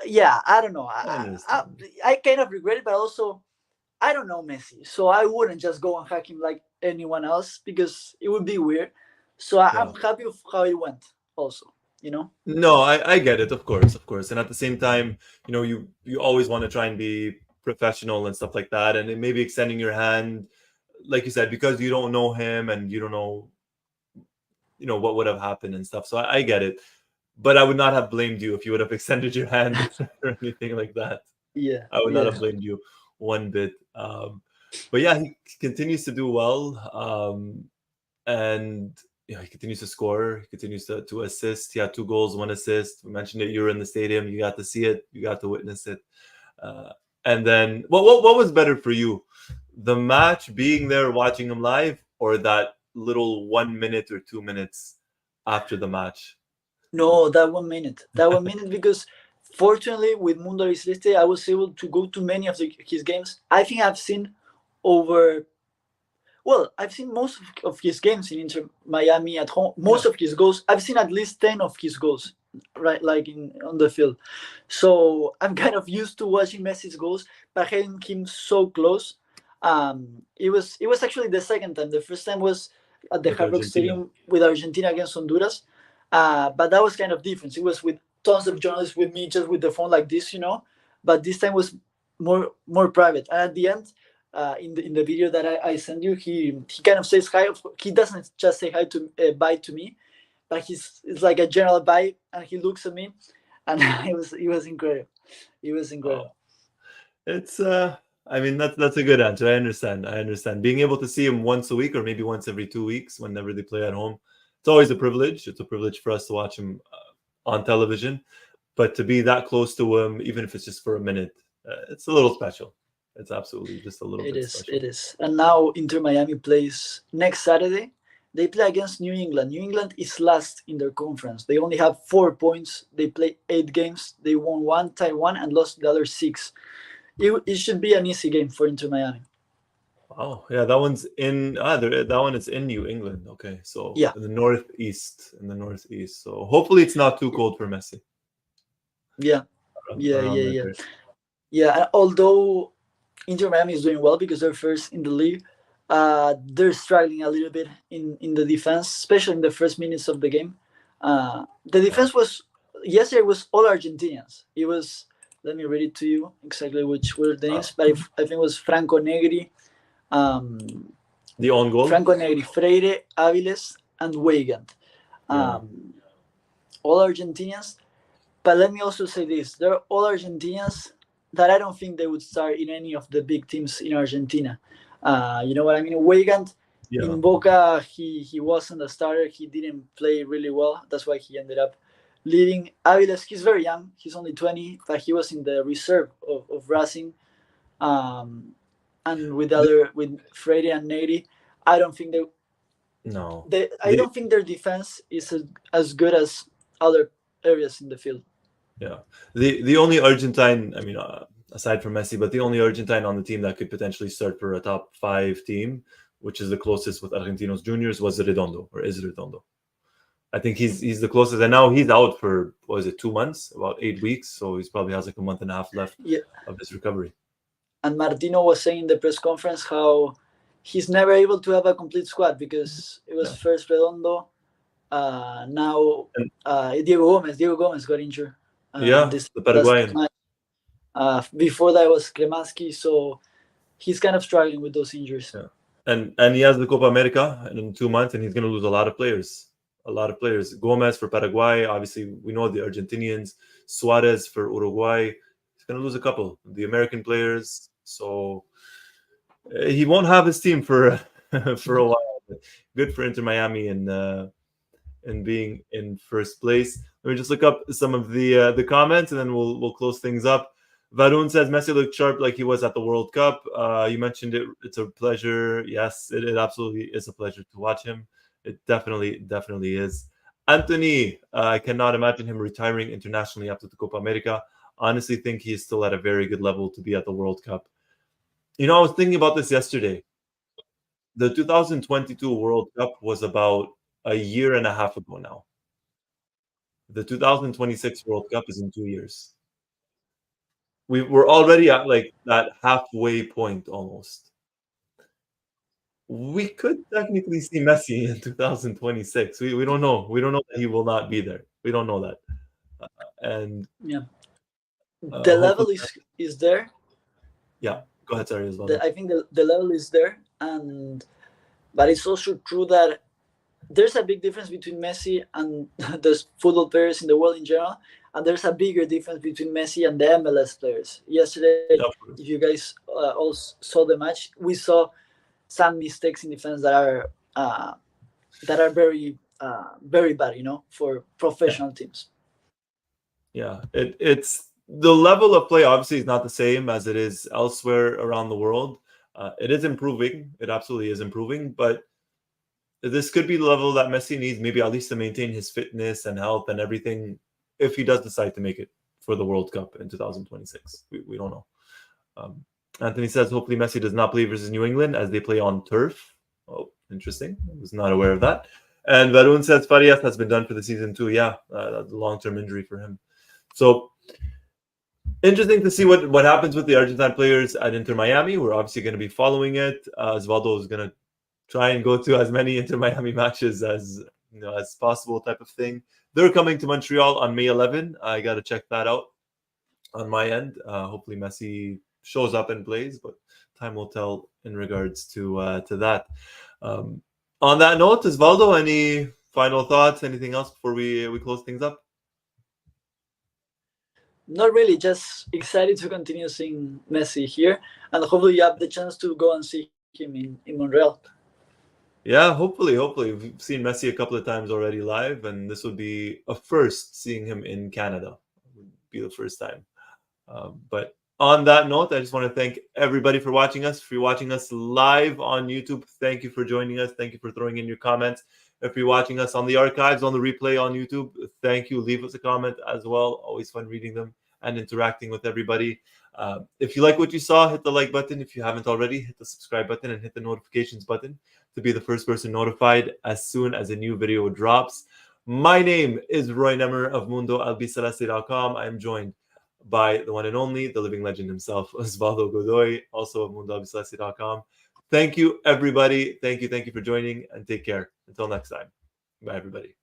I don't know. I kind of regret it, but also I don't know Messi, so I wouldn't just go and hug him like anyone else because it would be weird. So I'm happy with how it went also. No, I get it, of course, and at the same time, you always want to try and be professional and stuff like that, and maybe extending your hand, like you said, because you don't know him and you don't know what would have happened and stuff. So I get it, but I would not have blamed you if you would have extended your hand or anything like that. I would not have blamed you one bit. But he continues to do well, and he continues to score. He continues to assist. He had 2 goals, 1 assist. We mentioned it. You were in the stadium. You got to see it. You got to witness it. And then, what was better for you? The match, being there, watching him live, or that little 1 minute or 2 minutes after the match? No, that 1 minute. That 1 minute, because fortunately with Mundo Albiceleste, I was able to go to many of his games. I think I've seen I've seen most of his games in Inter Miami at home. Most of his goals, I've seen at least 10 of his goals, right, like on the field. So I'm kind of used to watching Messi's goals, but having him so close, it was actually the second time. The first time was at the Hard Rock Stadium with Argentina against Honduras, but that was kind of different. It was with tons of journalists with me, just with the phone like this, But this time was more private. And at the end, in the video that I sent you, he kind of says hi. He doesn't just say hi to bye to me, but it's like a general bye, and he looks at me, and it was incredible. It was incredible. It's I mean, that's a good answer. I understand. Being able to see him once a week or maybe once every 2 weeks whenever they play at home, it's always a privilege. It's a privilege for us to watch him on television, but to be that close to him, even if it's just for a minute, it's a little special. It's absolutely just a little bit special. It is. And now Inter Miami plays next Saturday. They play against New England. New England is last in their conference. They only have 4 points. They play 8 games. They won 1, tied 1, and lost the other 6. It should be an easy game for Inter Miami. Wow. Yeah, that one's in that one is in New England. Okay. So in the northeast. So hopefully it's not too cold for Messi. Yeah. Although Inter Miami is doing well because they're first in the league, they're struggling a little bit in the defense, especially in the first minutes of the game. The defense yesterday was all Argentinians. It was, let me read it to you exactly which were the names, but I think it was Franco Negri, the own goal, Franco Negri, Freire, Aviles, and Weigand. All Argentinians. But let me also say this: they're all Argentinians that I don't think they would start in any of the big teams in Argentina. You know what I mean? Weigand in Boca, he wasn't a starter. He didn't play really well. That's why he ended up leaving. Aviles, he's very young. He's only 20, but he was in the reserve of Racing. And with Freire and Neri, I don't think I don't think their defense is as good as other areas in the field. Yeah, the only Argentine, I mean, aside from Messi, but the only Argentine on the team that could potentially start for a top 5 team, which is the closest with Argentinos Juniors, is Redondo. I think he's the closest, and now he's out for 2 months, about 8 weeks, so he probably has like a month and a half left of his recovery. And Martino was saying in the press conference how he's never able to have a complete squad because it was first Redondo, now Diego Gomez got injured. The Paraguayan. Before that was Kremansky, so he's kind of struggling with those injuries. And he has the Copa America in 2 months, and he's going to lose a lot of players a lot of players. Gomez for Paraguay. Obviously, we know the Argentinians. Suarez for Uruguay. He's going to lose a couple. The American players. So he won't have his team for for a while. Good for Inter Miami and being in first place. Let me just look up some of the comments, and then we'll close things up. Varun says Messi looked sharp like he was at the World Cup. You mentioned it. It's a pleasure. Yes, it absolutely is a pleasure to watch him. It definitely is. Anthony, I cannot imagine him retiring internationally after the Copa America. Honestly, think he is still at a very good level to be at the World Cup. You know, I was thinking about this yesterday. The 2022 World Cup was about a year and a half ago now. The 2026 World Cup is in 2 years. We're already at like that halfway point almost. We could technically see Messi in 2026. We don't know. We don't know that he will not be there. We don't know that. And yeah, the level is there. Yeah, go ahead, sorry, as well. I think the level is there, but it's also true that there's a big difference between Messi and the football players in the world in general, and there's a bigger difference between Messi and the MLS players. Yesterday, if you guys all saw the match, we saw some mistakes in defense that are very very bad, you know, for professional teams. Yeah, it's the level of play obviously is not the same as it is elsewhere around the world. It is improving. It absolutely is improving, but this could be the level that Messi needs, maybe at least to maintain his fitness and health and everything, if he does decide to make it for the World Cup in 2026. We don't know. Anthony says, hopefully Messi does not play versus New England as they play on turf. Oh, interesting. I was not aware of that. And Varun says, Farias has been done for the season too. Yeah, that's a long-term injury for him. So, interesting to see what happens with the Argentine players at Inter Miami. We're obviously going to be following it. Osvaldo is going to try and go to as many Inter Miami matches as possible, type of thing. They're coming to Montreal on May 11. I got to check that out on my end. Hopefully Messi shows up and plays, but time will tell in regards to that. On that note, Osvaldo, any final thoughts? Anything else before we close things up? Not really, just excited to continue seeing Messi here, and hopefully you have the chance to go and see him in Montreal. Yeah, hopefully. We've seen Messi a couple of times already live, and this would be a first seeing him in Canada. It would be the first time. But on that note, I just want to thank everybody for watching us. If you're watching us live on YouTube, thank you for joining us. Thank you for throwing in your comments. If you're watching us on the archives, on the replay on YouTube, thank you. Leave us a comment as well. Always fun reading them and interacting with everybody. If you like what you saw, hit the like button. If you haven't already, hit the subscribe button and hit the notifications button to be the first person notified as soon as a new video drops. My name is Roy Nemmer of Mundo Albiceleste.com. I am joined by the one and only, the living legend himself, Osvaldo Godoy, also of Mundo Albiceleste.com. Thank you, everybody. Thank you for joining, and take care. Until next time. Bye, everybody.